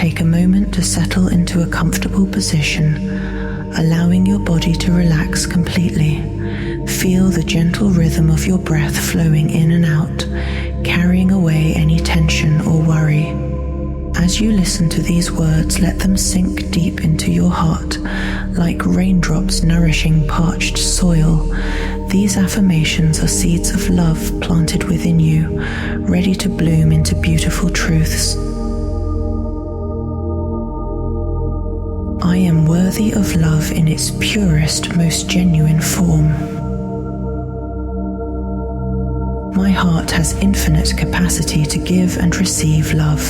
take a moment to settle into a comfortable position, allowing your body to relax completely. Feel the gentle rhythm of your breath flowing in and out, carrying away any tension or worry. As you listen to these words, let them sink deep into your heart, like raindrops nourishing parched soil. These affirmations are seeds of love planted within you, ready to bloom into beautiful truths. I am worthy of love in its purest, most genuine form. My heart has infinite capacity to give and receive love.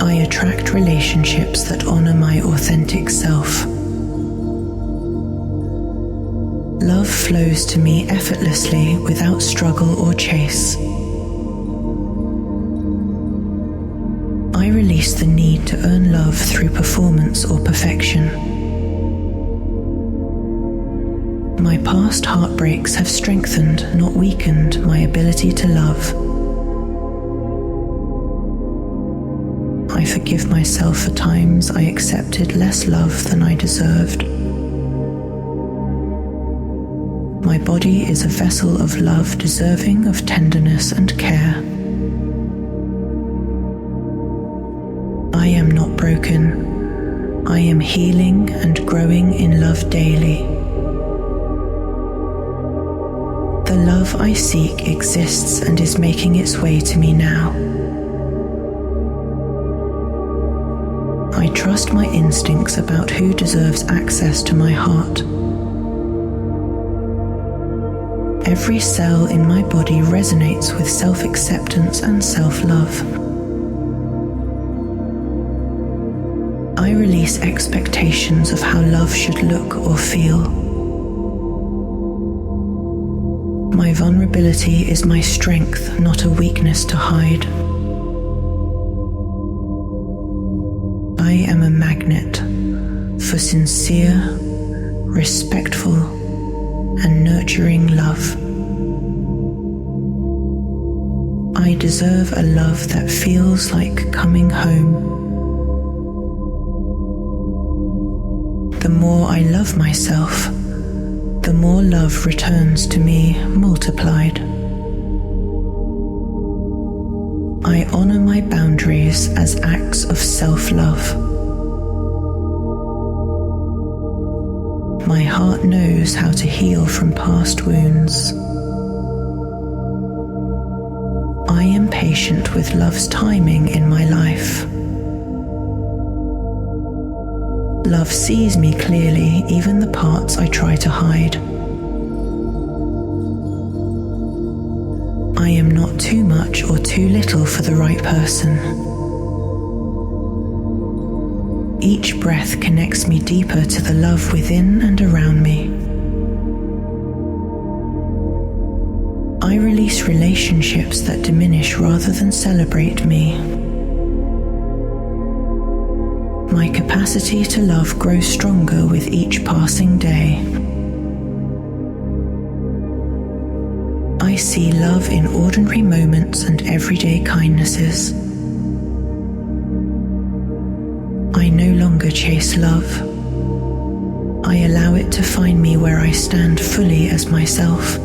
I attract relationships that honor my authentic self. Love flows to me effortlessly without struggle or chase. I release the need to earn love through performance or perfection. My past heartbreaks have strengthened, not weakened, my ability to love. I forgive myself for times I accepted less love than I deserved. My body is a vessel of love deserving of tenderness and care. I am not broken. I am healing and growing in love daily. The love I seek exists and is making its way to me now. I trust my instincts about who deserves access to my heart. Every cell in my body resonates with self-acceptance and self-love. I release expectations of how love should look or feel. My vulnerability is my strength, not a weakness to hide. I am a magnet for sincere, respectful, and nurturing love. I deserve a love that feels like coming home. The more I love myself, the more love returns to me multiplied. I honor my boundaries as acts of self-love. My heart knows how to heal from past wounds. I am patient with love's timing in my life. Love sees me clearly, even the parts I try to hide. I am not too much or too little for the right person. Each breath connects me deeper to the love within and around me. I release relationships that diminish rather than celebrate me. My capacity to love grows stronger with each passing day. I see love in ordinary moments and everyday kindnesses. I no longer chase love. I allow it to find me where I stand fully as myself.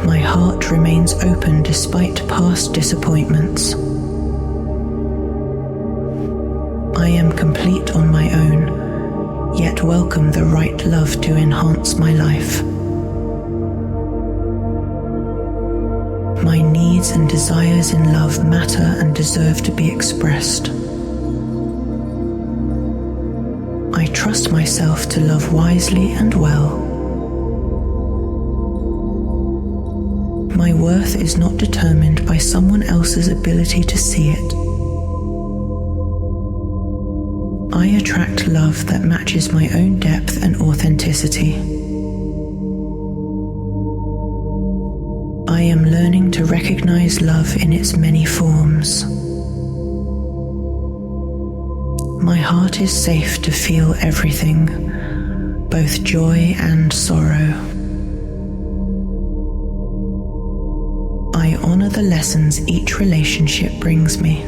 My heart remains open despite past disappointments. I am complete on my own, yet welcome the right love to enhance my life. My needs and desires in love matter and deserve to be expressed. I trust myself to love wisely and well. My worth is not determined by someone else's ability to see it. I attract love that matches my own depth and authenticity. I am learning to recognize love in its many forms. My heart is safe to feel everything, both joy and sorrow. the lessons each relationship brings me.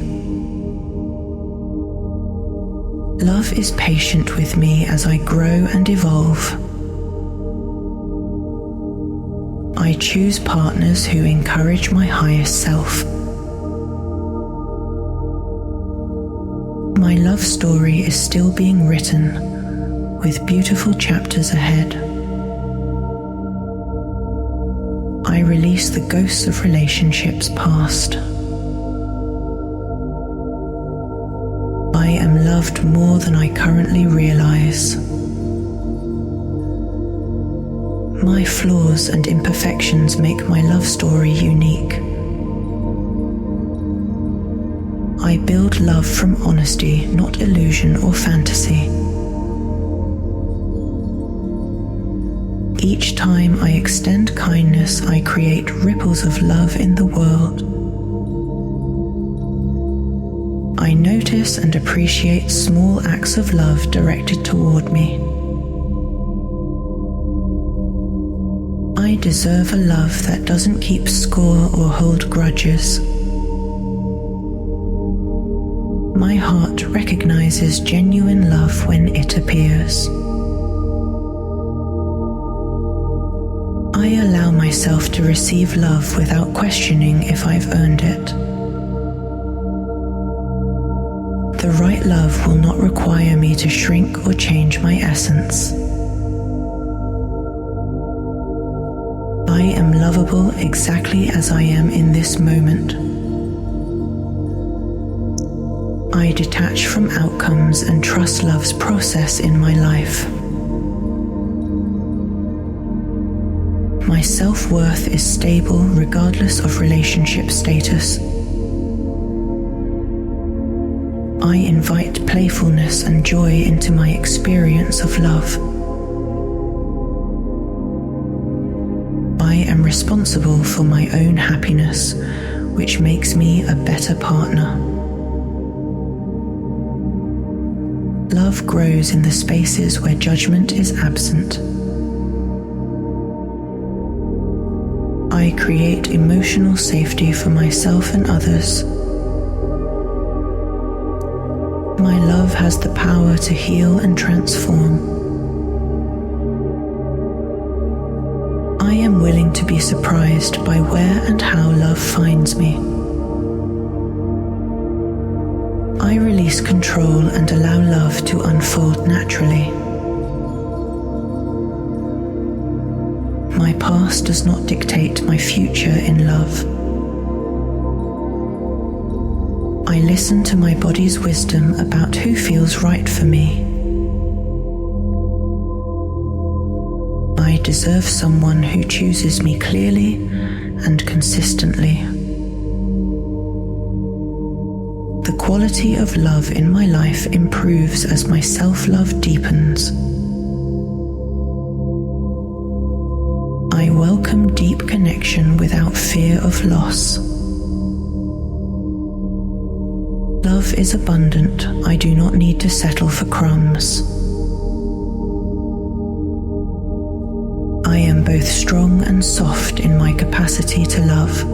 Love is patient with me as I grow and evolve. I choose partners who encourage my highest self. My love story is still being written, with beautiful chapters ahead. I release the ghosts of relationships past. I am loved more than I currently realize. My flaws and imperfections make my love story unique. I build love from honesty, not illusion or fantasy. Each time I extend kindness, I create ripples of love in the world. I notice and appreciate small acts of love directed toward me. I deserve a love that doesn't keep score or hold grudges. My heart recognizes genuine love when it appears. I allow myself to receive love without questioning if I've earned it. The right love will not require me to shrink or change my essence. I am lovable exactly as I am in this moment. I detach from outcomes and trust love's process in my life. My self-worth is stable regardless of relationship status. I invite playfulness and joy into my experience of love. I am responsible for my own happiness, which makes me a better partner. Love grows in the spaces where judgment is absent. I create emotional safety for myself and others. My love has the power to heal and transform. I am willing to be surprised by where and how love finds me. I release control and allow love to unfold naturally. My past does not dictate my future in love. I listen to my body's wisdom about who feels right for me. I deserve someone who chooses me clearly and consistently. The quality of love in my life improves as my self-love deepens. I welcome deep connection without fear of loss. Love is abundant. I do not need to settle for crumbs. I am both strong and soft in my capacity to love.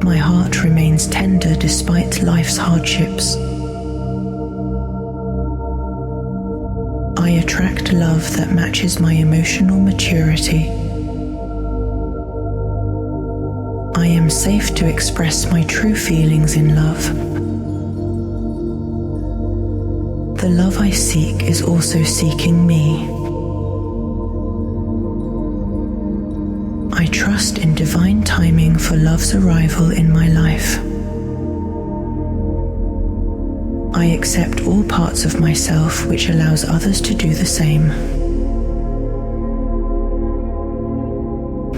My heart remains tender despite life's hardships. I attract love that matches my emotional maturity. I am safe to express my true feelings in love. The love I seek is also seeking me. I trust in divine timing for love's arrival in my life. I accept all parts of myself, which allows others to do the same.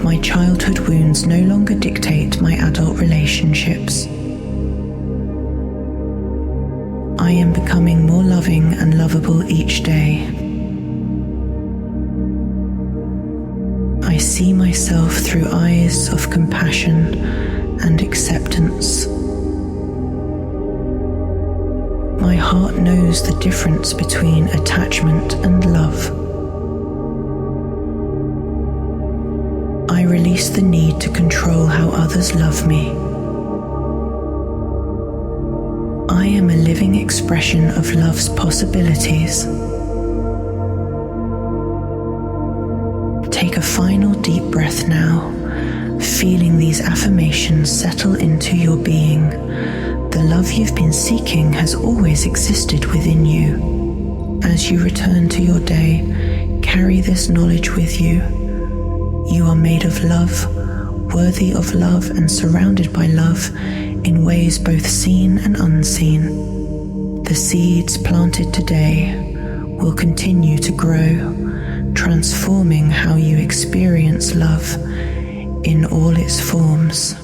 My childhood wounds no longer dictate my adult relationships. I am becoming more loving and lovable each day. I see myself through eyes of compassion and acceptance. My heart knows the difference between attachment and love. I release release the need to control how others love me. I am a living expression of love's possibilities. Take a final deep breath now, feeling these affirmations settle into your being. The love you've been seeking has always existed within you. As you return to your day, carry this knowledge with you. You are made of love, worthy of love, and surrounded by love in ways both seen and unseen. The seeds planted today will continue to grow, transforming how you experience love in all its forms.